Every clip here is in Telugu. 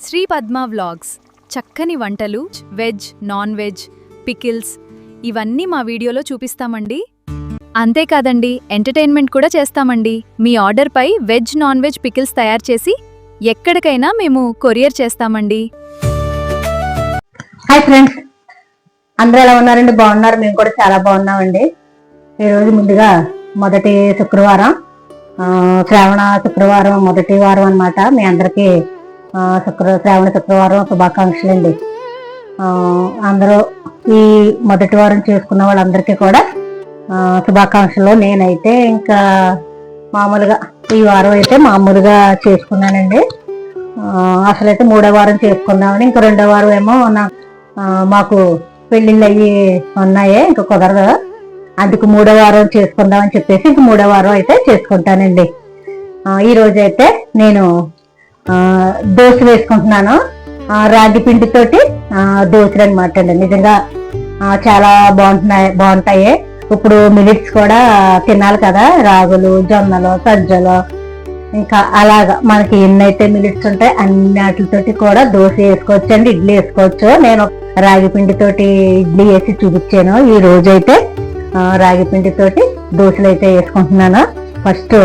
శ్రీ పద్మ వ్లాగ్స్ చక్కని వంటలు, వెజ్, నాన్ వెజ్, పికిల్స్ ఇవన్నీ మా వీడియోలో చూపిస్తామండి. అంతేకాదండి, ఎంటర్టైన్మెంట్ కూడా చేస్తామండి. మీ ఆర్డర్పై వెజ్, నాన్ వెజ్ పికిల్స్ తయారు చేసి ఎక్కడికైనా మేము కొరియర్ చేస్తామండి. హాయ్ ఫ్రెండ్స్, అందరూ ఎలా ఉన్నారండి? బాగున్నారు? మేము కూడా చాలా బాగున్నామండి. ఈరోజు ముందుగా మొదటి శుక్రవారం, శ్రావణ శుక్రవారం మొదటి వారం అన్నమాట. మీ అందరికీ శ్రావణ శుక్రవారం శుభాకాంక్షలు అండి. అందరూ ఈ మొదటి వారం చేసుకున్న వాళ్ళందరికీ కూడా శుభాకాంక్షలు. నేనైతే ఇంకా మామూలుగా ఈ వారం అయితే మామూలుగా చేసుకున్నానండి. అసలైతే మూడో వారం చేసుకుందామని, ఇంకా రెండో వారం ఏమో మాకు పెళ్ళిళ్ళు అయ్యి ఉన్నాయి, ఇంకా కుదరదు, అందుకు మూడో వారం చేసుకుందామని చెప్పేసి ఇంక మూడో వారం అయితే చేసుకుంటానండి. ఈరోజు అయితే నేను దోశ వేసుకుంటున్నాను. రాగి పిండితోటి దోశలు అనమాట అండి. నిజంగా చాలా బాగుంటాయి. ఇప్పుడు మిలిట్స్ కూడా తినాలి కదా, రాగులు, జొన్నలు, సజ్జలు, ఇంకా అలాగా మనకి ఎన్నైతే మిలిట్స్ ఉంటాయి అన్నిటితోటి కూడా దోశ వేసుకోవచ్చు అండి, ఇడ్లీ వేసుకోవచ్చు. నేను రాగి పిండితోటి ఇడ్లీ వేసి చూపించాను. ఈ రోజు అయితే రాగి పిండితోటి దోశలు అయితే వేసుకుంటున్నాను. ఫస్ట్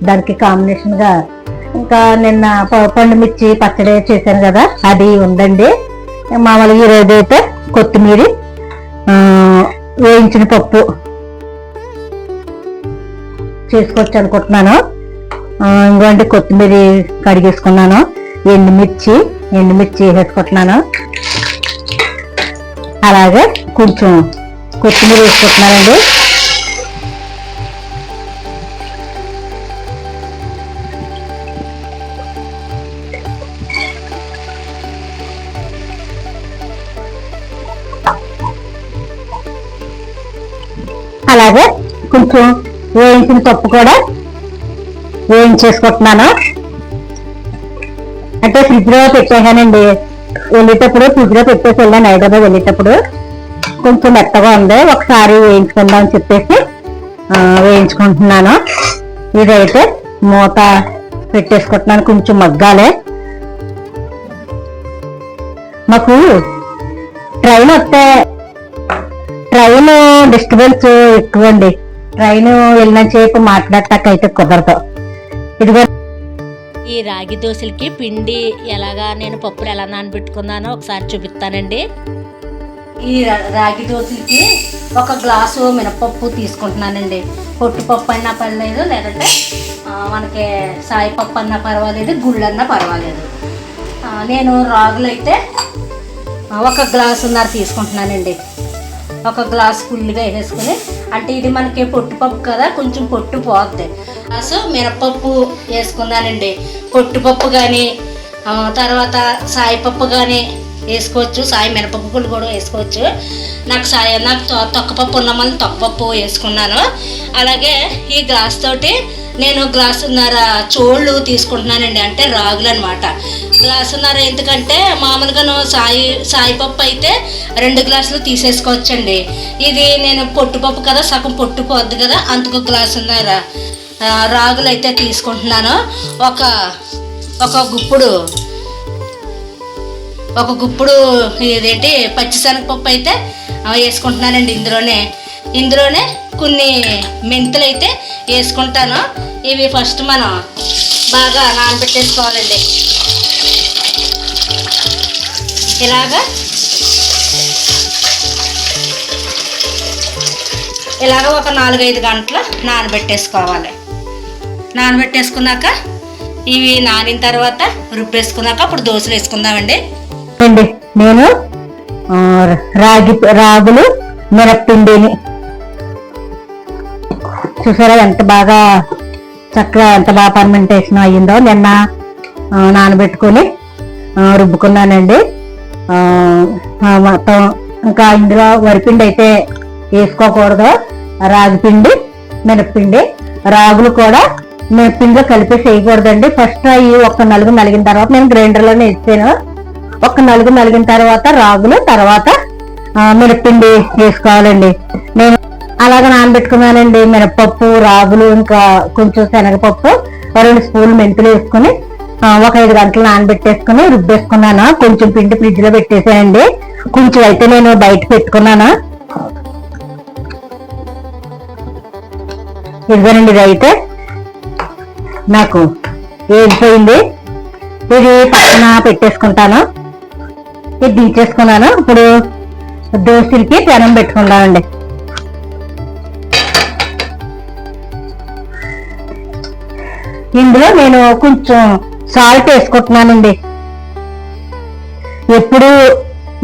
దానికి కాంబినేషన్ గా ఇంకా నిన్న పండు మిర్చి పచ్చడి చేశాను కదా, అది ఉందండి. మామూలుగా ఈ రోజు అయితే కొత్తిమీర, వేయించిన పప్పు చేసుకోవచ్చు అనుకుంటున్నాను. ఇంకోటి కొత్తిమీర కడిగేసుకున్నాను, ఎండుమిర్చి వేసేసుకుంటున్నాను. అలాగే కొంచెం కొత్తిమీర వేసుకుంటున్నానండి. అలాగే కొంచెం వేయించిన పప్పు కూడా వేయించేసుకుంటున్నాను. అంటే ఫ్రిడ్జ్ లో పెట్టేసానండి, వెళ్ళేటప్పుడు ఫ్రిడ్జ్ లో పెట్టేసి వెళ్ళాను. హైదరాబాద్ వెళ్ళేటప్పుడు కొంచెం మెత్తగా ఉంది, ఒకసారి వేయించుకుందాం అని చెప్పేసి వేయించుకుంటున్నాను. ఇదైతే మూత పెట్టేసుకుంటున్నాను, కొంచెం మగ్గాలే. మాకు ట్రైన్ డిస్టర్బెన్స్ ఎక్కువ అండి. ట్రైన్ వెళ్ళిన సేపు మాట్లాడటాకైతే కుదరదు. ఇదిగో ఈ రాగి దోశలకి పిండి ఎలాగా నేను పప్పులు ఎలా నానబెట్టుకున్నానో ఒకసారి చూపిస్తానండి. ఈ రాగి దోశలకి 1 గ్లాసు మినపప్పు తీసుకుంటున్నానండి. పొట్టుపప్పు అన్నా పర్లేదు, లేదంటే మనకి సాయిపప్పు అన్నా పర్వాలేదు, గుళ్ళన్నా పర్వాలేదు. నేను రాగులు అయితే 1 గ్లాసున్నర తీసుకుంటున్నానండి. 1 గ్లాసు ఫుల్గా వేసుకుని, అంటే ఇది మనకి పొట్టుపప్పు కదా, కొంచెం పొట్టు పోద్ది. గ్లాసు మినపప్పు వేసుకున్నానండి. పొట్టుపప్పు కానీ తర్వాత సాయిపప్పు కానీ వేసుకోవచ్చు, సాయి మినపప్పు కూడా వేసుకోవచ్చు. నాకు తొక్కపప్పు ఉన్న మళ్ళీ తొక్కపప్పు వేసుకున్నాను. అలాగే ఈ గ్లాస్ తోటి నేను గ్లాసున్నర చోళ్ళు తీసుకుంటున్నానండి, అంటే రాగులు అనమాట. గ్లాసున్నర ఎందుకంటే మామూలుగా సాయిపప్పు అయితే 2 గ్లాసులు తీసేసుకోవచ్చండి. ఇది నేను పొట్టుపప్పు కదా, సగం పొట్టు పోద్ది కదా, అందుకు గ్లాసున్నర రాగులు అయితే తీసుకుంటున్నాను. ఒక గుప్పుడు ఇదేంటి పచ్చిశనగపప్పు అయితే వేసుకుంటున్నానండి. ఇందులోనే కొన్ని మెంతులు అయితే వేసుకుంటాను. ఇవి ఫస్ట్ మనం బాగా నానబెట్టేసుకోవాలండి. ఇలాగ ఒక 4-5 గంటలు నానబెట్టేసుకోవాలి. నానబెట్టేసుకున్నాక ఇవి నానిన తర్వాత రుబ్బేసుకున్నాక అప్పుడు దోశలు వేసుకుందామండి. నేను రాగులు మినప్పిండిని చూసారా ఎంత బాగా చక్కగా ఎంత బాగా ఫర్మెంటేషన్ అయ్యిందో. నిన్న నానబెట్టుకొని రుబ్బుకున్నానండి. మొత్తం ఇంకా ఇందులో వరిపిండి అయితే వేసుకోకూడదు, రాగి పిండి, మినప్పిండి, రాగులు కూడా మినప్పిండిలో కలిపేసి వేయకూడదండి. ఫస్ట్ అవి 1 నలుగు నలిగిన తర్వాత నేను గ్రైండర్లోనే వేసాను. 1 నలుగు నలిగిన తర్వాత రాగులు, తర్వాత మినప్పిండి వేసుకోవాలండి. నేను అలాగే నానబెట్టుకున్నానండి. మినపప్పు, రాగులు, ఇంకా కొంచెం శనగపప్పు, 2 స్పూన్లు మెంతులు వేసుకుని ఒక 5 గంటలు నానబెట్టేసుకుని రుబ్బేసుకున్నాను. కొంచెం పిండి ఫ్రిడ్జ్ లో పెట్టేసానండి, కొంచెం అయితే నేను బయట పెట్టుకున్నాను. ఇదిగోనండి, ఇది అయితే నాకు వేగిపోయింది. ఇది పక్కన పెట్టేసుకుంటాను. ఇది దించేసుకున్నాను. ఇప్పుడు దోశలకి పెనం పెట్టుకుందామండి. ఇందులో నేను కొంచెం సాల్ట్ వేసుకుంటున్నానండి. ఎప్పుడు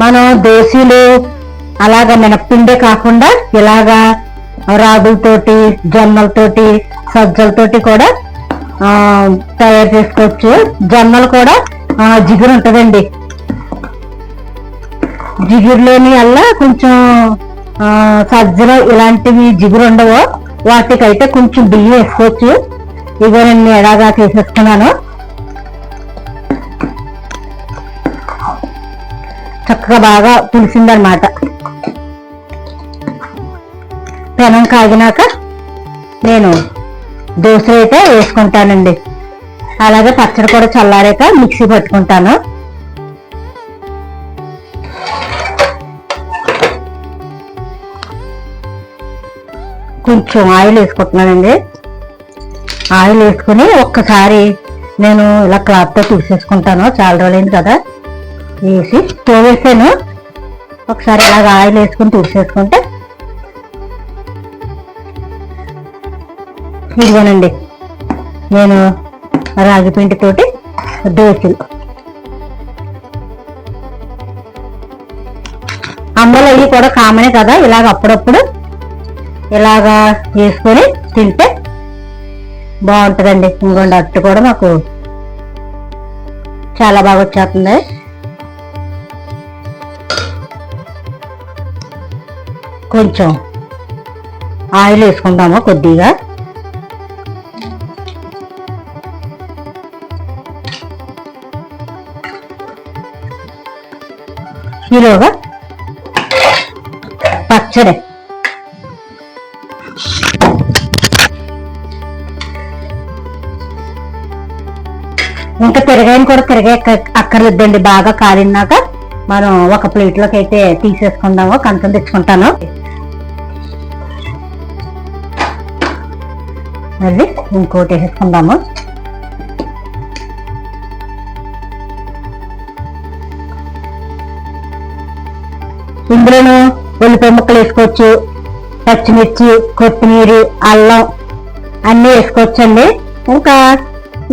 మనం దోశలు అలాగా మినప్పిండే కాకుండా ఇలాగా రాగులతోటి, జొన్నలతోటి, సజ్జలతోటి కూడా తయారు చేసుకోవచ్చు. జొన్నలు కూడా జిగురు ఉంటుందండి. జిగురులోని అలా కొంచెం సజ్జలు ఇలాంటివి జిగురు ఉండవు, వాటికైతే కొంచెం బియ్యం వేసుకోవచ్చు. ఇగో నేను ఎలాగా చేసేసుకున్నాను. చక్కగా బాగా పులిసిందనమాట. పెనం కాగినాక నేను దోశలు అయితే వేసుకుంటానండి. అలాగే పచ్చడి కూడా చల్లారాక మిక్సీ పట్టుకుంటాను. కొంచెం ఆయిల్ వేసుకుంటున్నానండి. ఆయిల్ వేసుకుని ఒక్కసారి నేను ఇలా క్లాత్తో తీసేసుకుంటాను. చాలా రోజులైంది కదా వేసి తోవేసాను. ఒకసారి ఇలాగ ఆయిల్ వేసుకుని తీసేసుకుంటే ఇదిగోనండి, నేను రాగి పిండితోటి దోశలు. అమ్మలు అవి కూడా కామనే కదా, ఇలాగ అప్పుడప్పుడు ఇలాగా వేసుకొని తింటే బాగుంటుందండి. ఇంకొండ అట్టు కూడా మాకు చాలా బాగా వచ్చేస్తుంది. కొంచెం ఆయిల్ వేసుకుంటాము కొద్దిగా. ఈలోగా పచ్చడి ఇంకా తిరగాయని కూడా తిరగే అక్కర్లేదండి. బాగా కాలినాక మనం ఒక ప్లేట్లోకి అయితే తీసేసుకుందాము. కంచం తెచ్చుకుంటాను. మళ్ళీ ఇంకోటి వేసేసుకుందాము. ఇందులోను ఉల్లిపాయ ముక్కలు వేసుకోవచ్చు, పచ్చిమిర్చి, కొత్తిమీర, అల్లం అన్నీ వేసుకోవచ్చండి. ఇంకా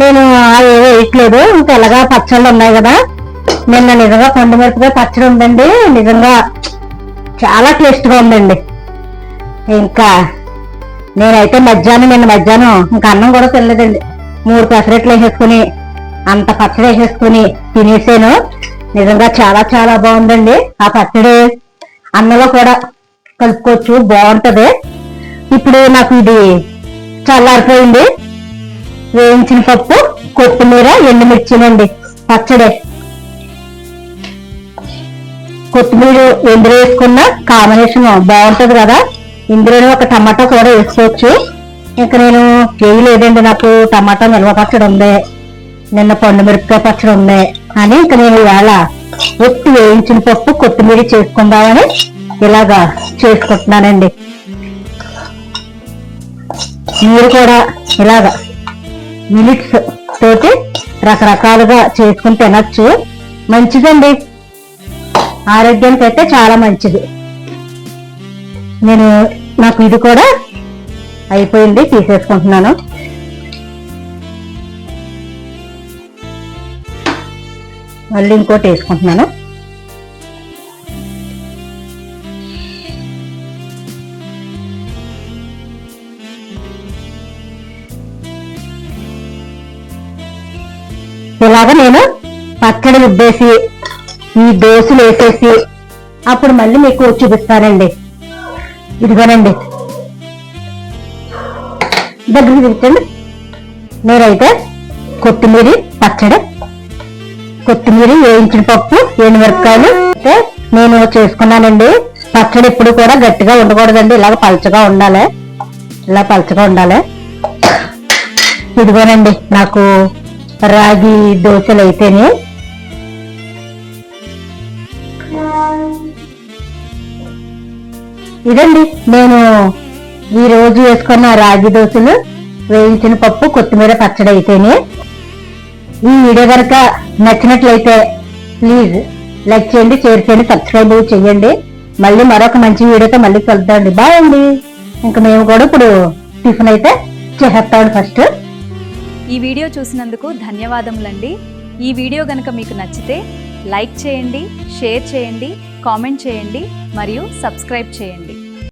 నేను అవి వేయట్లేదు. ఇంకా ఎలాగా పచ్చళ్ళు ఉన్నాయి కదా, నిన్న నిజంగా పండు మిరపకాయ పచ్చడి ఉందండి. నిజంగా చాలా టేస్ట్గా ఉందండి. ఇంకా నేనైతే నిన్న మధ్యాహ్నం ఇంకా అన్నం కూడా తినలేదండి. 3 పెసరట్లు వేసేసుకుని అంత పచ్చడి వేసేసుకుని తినేసాను. నిజంగా చాలా చాలా బాగుందండి. ఆ పచ్చడి అన్నంలో కూడా కలుపుకోవచ్చు, బాగుంటది. ఇప్పుడు నాకు ఇది చల్లారిపోయింది. వేయించిన పప్పు, కొత్తిమీర, ఎండుమిర్చినండి పచ్చడి. కొత్తిమీర ఎందులో వేసుకున్నా కాంబినేషన్ బాగుంటది కదా. ఇందులోనే ఒక టమాటా కూడా వేసుకోవచ్చు. ఇంకా నేను వేయలేదండి, నాకు టమాటా నిల్వ పచ్చడి ఉంది, నిన్న పండు మిరపకాయ పచ్చడి ఉంది అని ఇంకా నేను ఇవాళ ఒట్టి వేయించిన పప్పు, కొత్తిమీర చేసుకుందామని ఇలాగా చేసుకుంటున్నానండి. మీరు కూడా ఇలాగా మినిట్స్ తోటి రకరకాలుగా చేసుకుని తినచ్చు. మంచిదండి, ఆరోగ్యానికి అయితే చాలా మంచిది. నాకు ఇది కూడా అయిపోయింది, తీసేసుకుంటున్నాను. మళ్ళీ ఇంకోటి వేసుకుంటున్నాను. ఇలాగ నేను పచ్చడి రుబ్బేసి ఈ దోశలు వేసేసి అప్పుడు మళ్ళీ మీకు చూపిస్తానండి. ఇదిగోనండి, దగ్గరికి తెచ్చండి. నేనైతే కొత్తిమీర పచ్చడి, కొత్తిమీర, వేయించిన పప్పు, ఎండుమిరపకాయలు అయితే నేను చేసుకున్నానండి. పచ్చడి ఎప్పుడు కూడా గట్టిగా ఉండకూడదండి, ఇలాగ పలచగా ఉండాలి, ఇలా పలచగా ఉండాలి. ఇదిగోనండి, నాకు రాగి దోశలు అయితేనే ఇదండి నేను ఈ రోజు వేసుకున్న రాగి దోశలు, వేయించిన పప్పు, కొత్తిమీర పచ్చడి అయితేనే. ఈ వీడియో కనుక నచ్చినట్లయితే ప్లీజ్ లైక్ చేయండి, షేర్ చేయండి, సబ్స్క్రైబ్ చేయండి. మళ్ళీ మరొక మంచి వీడియోతో మళ్ళీ కలుద్దామండి. బాయ్ అండి. ఇంకా మేము కూడా ఇప్పుడు టిఫిన్ అయితే చేసేస్తామండి ఫస్ట్. ఈ వీడియో చూసినందుకు ధన్యవాదములండి. ఈ వీడియో గనుక మీకు నచ్చితే లైక్ చేయండి, షేర్ చేయండి, కామెంట్ చేయండి మరియు సబ్స్క్రైబ్ చేయండి.